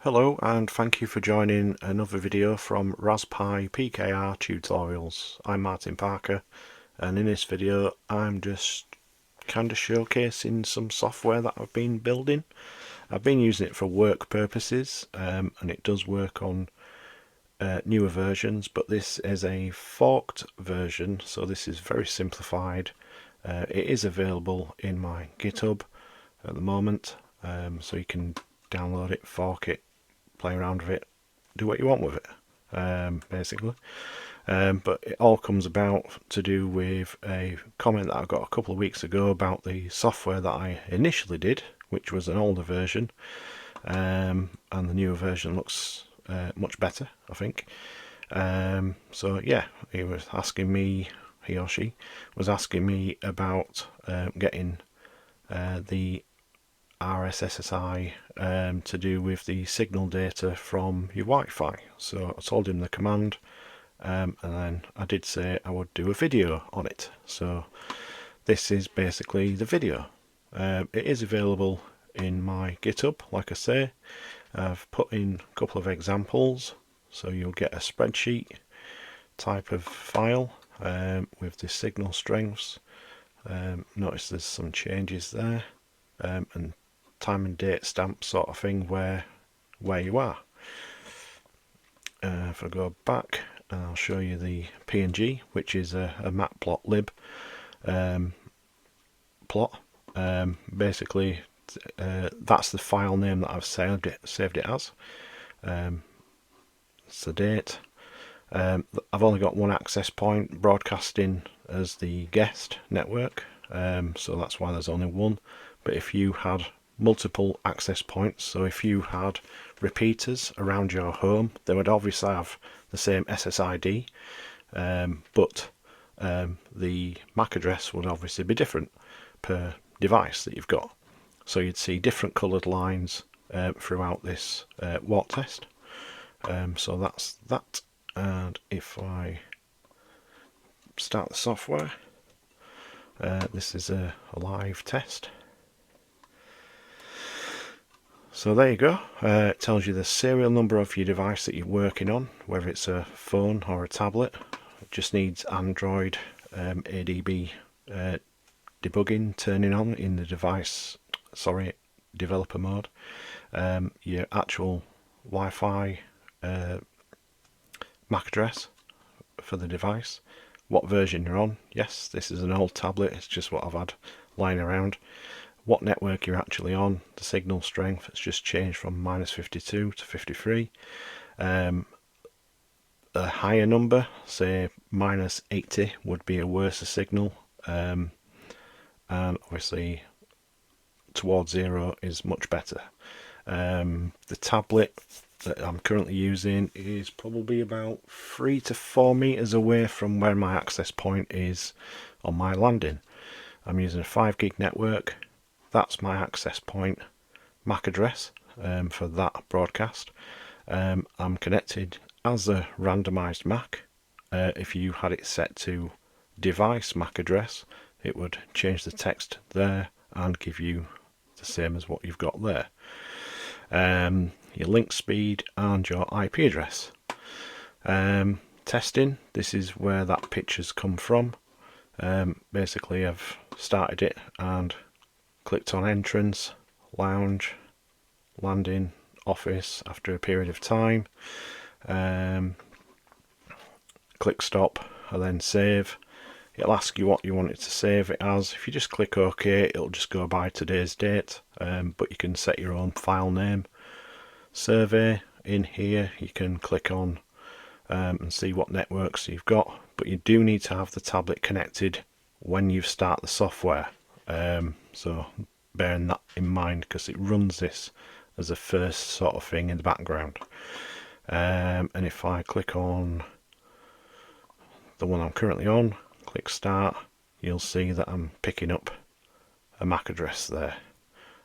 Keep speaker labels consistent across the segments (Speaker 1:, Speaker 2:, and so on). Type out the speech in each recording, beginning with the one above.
Speaker 1: Hello and thank you for joining another video from Raspberry PKR Tutorials. I'm Martin Parker, and in this video I'm just kind of showcasing some software that I've been building. I've been using it for work purposes and it does work on newer versions, but this is a forked version, so this is very simplified. It is available in my GitHub at the moment, so you can download it, fork it, play around with it, do what you want with it, basically. But it all comes about to do with a comment that I got a couple of weeks ago about the software that I initially did, which was an older version, and the newer version looks much better, I think. So yeah, he or she was asking me about getting the RSSI to do with the signal data from your Wi-Fi. So I told him the command, and then I did say I would do a video on it. So this is basically the video. It is available in my GitHub, like I say. I've put in a couple of examples, so you'll get a spreadsheet type of file with the signal strengths. Notice there's some changes there, and time and date stamp sort of thing where you are. If I go back, I'll show you the PNG, which is a matplotlib plot. Basically, that's the file name that I've saved it as. It's the date. I've only got one access point, broadcasting as the guest network, so that's why there's only one. But if you had multiple access points, so if you had repeaters around your home, they would obviously have the same SSID, but the MAC address would obviously be different per device that you've got. So you'd see different coloured lines throughout this walk test. So that's that. And if I start the software, this is a live test. So there you go. It tells you the serial number of your device that you're working on, whether it's a phone or a tablet. It just needs Android ADB debugging turning on in the developer mode. Your actual Wi-Fi MAC address for the device, what version you're on. Yes, this is an old tablet, it's just what I've had lying around. What network you're actually on, the signal strength, it's just changed from -52 to 53. A higher number, say -80, would be a worse signal, and obviously towards 0 is much better. The tablet that I'm currently using is probably about 3 to 4 meters away from where my access point is on my landing. I'm using a 5 gig network. That's my access point MAC address for that broadcast. I'm connected as a randomized MAC. If you had it set to device MAC address, it would change the text there and give you the same as what you've got there. Your link speed and your IP address. Testing, this is where that picture's come from. Basically I've started it and clicked on entrance, lounge, landing, office after a period of time. Click stop and then save. It'll ask you what you want it to save it as. If you just click OK, it'll just go by today's date, but you can set your own file name. Survey, in here you can click on and see what networks you've got, but you do need to have the tablet connected when you start the software. So bearing that in mind, because it runs this as a first sort of thing in the background. And if I click on the one I'm currently on, click start, you'll see that I'm picking up a MAC address there.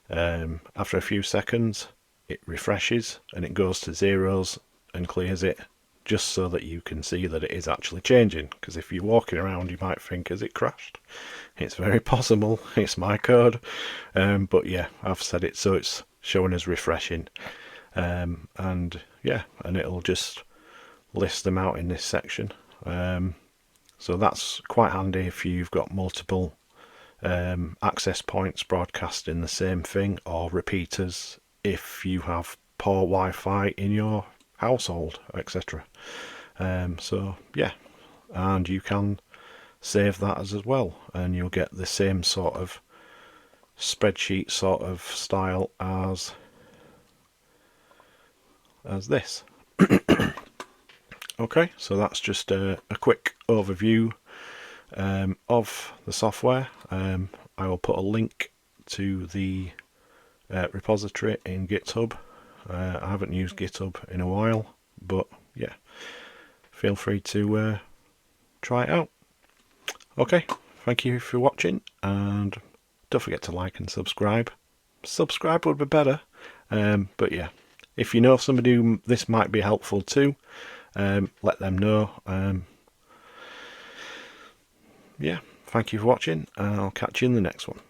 Speaker 1: After a few seconds it refreshes and it goes to zeros and clears it, just so that you can see that it is actually changing, because if you're walking around you might think, has it crashed? It's very possible, it's my code, but yeah, I've set it so it's showing as refreshing. and yeah, and it'll just list them out in this section. So that's quite handy if you've got multiple access points broadcasting the same thing, or repeaters if you have poor Wi-Fi in your household, etc. So yeah, and you can save that as well, and you'll get the same sort of spreadsheet sort of style as this. Okay, so that's just a quick overview of the software. I will put a link to the repository in GitHub. I haven't used GitHub in a while, but yeah, feel free to try it out. Okay, thank you for watching, and don't forget to like and subscribe. Subscribe would be better, but yeah, if you know somebody who this might be helpful to, let them know. Yeah, thank you for watching, and I'll catch you in the next one.